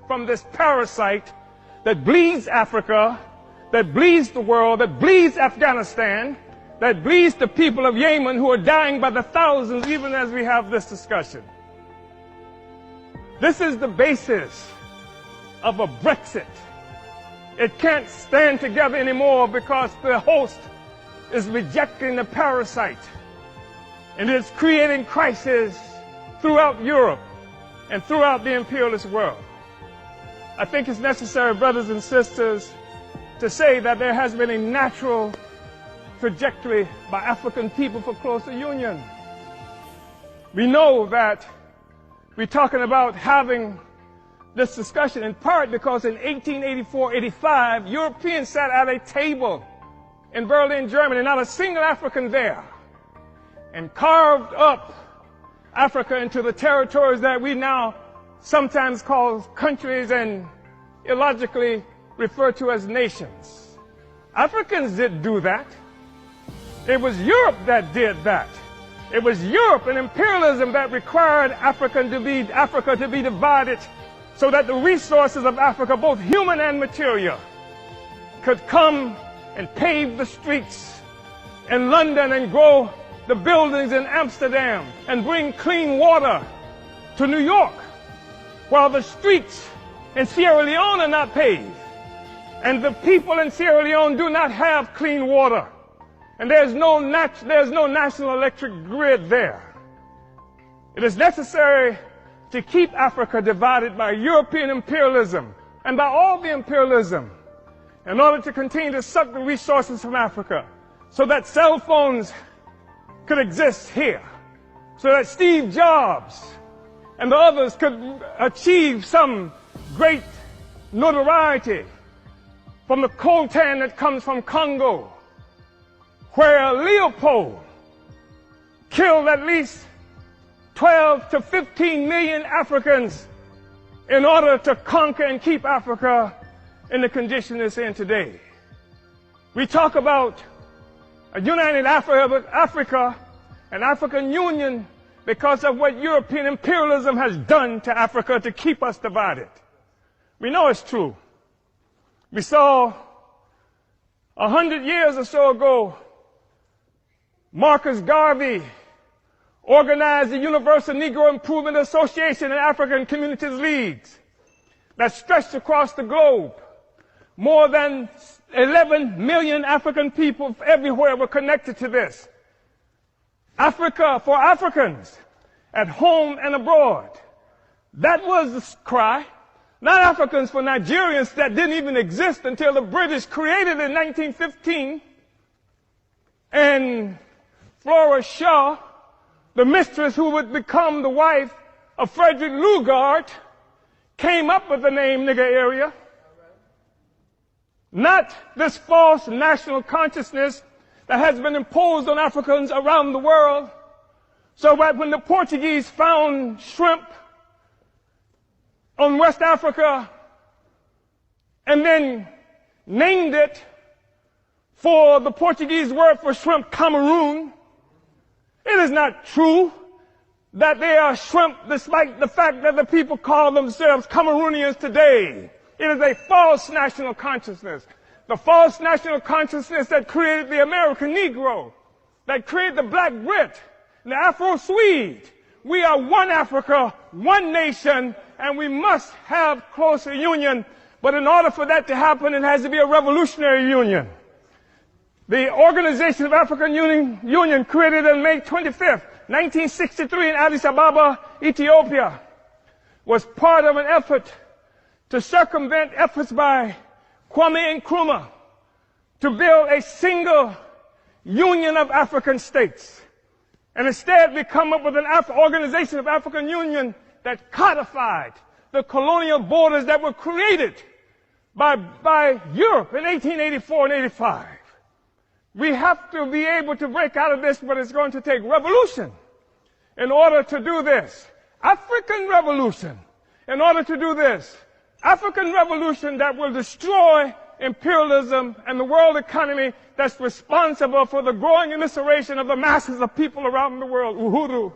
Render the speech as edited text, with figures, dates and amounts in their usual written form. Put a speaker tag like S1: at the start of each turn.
S1: from this parasite that bleeds Africa, that bleeds the world, that bleeds Afghanistan, that bleeds the people of Yemen who are dying by the thousands even as we have this discussion. This is the basis of a Brexit. It can't stand together anymore because the host is rejecting the parasite. And it's creating crises throughout Europe and throughout the imperialist world. I think it's necessary, brothers and sisters, to say that there has been a natural trajectory by African people for closer union. We know that we're talking about having this discussion in part because in 1884-85, Europeans sat at a table in Berlin, Germany, not a single African there, and carved up Africa into the territories that we now sometimes call countries and illogically refer to as nations. Africans didn't do that. It was Europe that did that. It was Europe and imperialism that required Africa to be divided so that the resources of Africa, both human and material, could come and pave the streets in London and grow the buildings in Amsterdam and bring clean water to New York, while the streets in Sierra Leone are not paved. And the people in Sierra Leone do not have clean water. And there's no national electric grid there. It is necessary to keep Africa divided by European imperialism and by all the imperialism in order to continue to suck the resources from Africa so that cell phones could exist here, so that Steve Jobs and the others could achieve some great notoriety from the coltan that comes from Congo, where Leopold killed at least 12 to 15 million Africans in order to conquer and keep Africa in the condition it's in today. We talk about a united Africa and African Union because of what European imperialism has done to Africa to keep us divided. We know it's true. We saw 100 years or so ago, Marcus Garvey organized the Universal Negro Improvement Association and African Communities Leagues that stretched across the globe. More than 11 million African people everywhere were connected to this. Africa for Africans, at home and abroad. That was the cry. Not Africans for Nigerians that didn't even exist until the British created it in 1915. And Flora Shaw, the mistress who would become the wife of Frederick Lugard, came up with the name nigger area. Not this false national consciousness that has been imposed on Africans around the world. So that when the Portuguese found shrimp on West Africa and then named it for the Portuguese word for shrimp, Cameroon, it is not true that they are shrimp despite the fact that the people call themselves Cameroonians today. It is a false national consciousness. The false national consciousness that created the American Negro, that created the Black Brit, the Afro-Swede. We are one Africa, one nation, and we must have closer union. But in order for that to happen, it has to be a revolutionary union. The Organization of African Union, created on May 25th, 1963 in Addis Ababa, Ethiopia, was part of an effort to circumvent efforts by Kwame Nkrumah to build a single union of African states. And instead, we come up with an Organization of African Union that codified the colonial borders that were created by Europe in 1884 and 85. We have to be able to break out of this, but it's going to take revolution in order to do this. African revolution in order to do this. African revolution that will destroy imperialism and the world economy that's responsible for the growing immiseration of the masses of people around the world. Uhuru.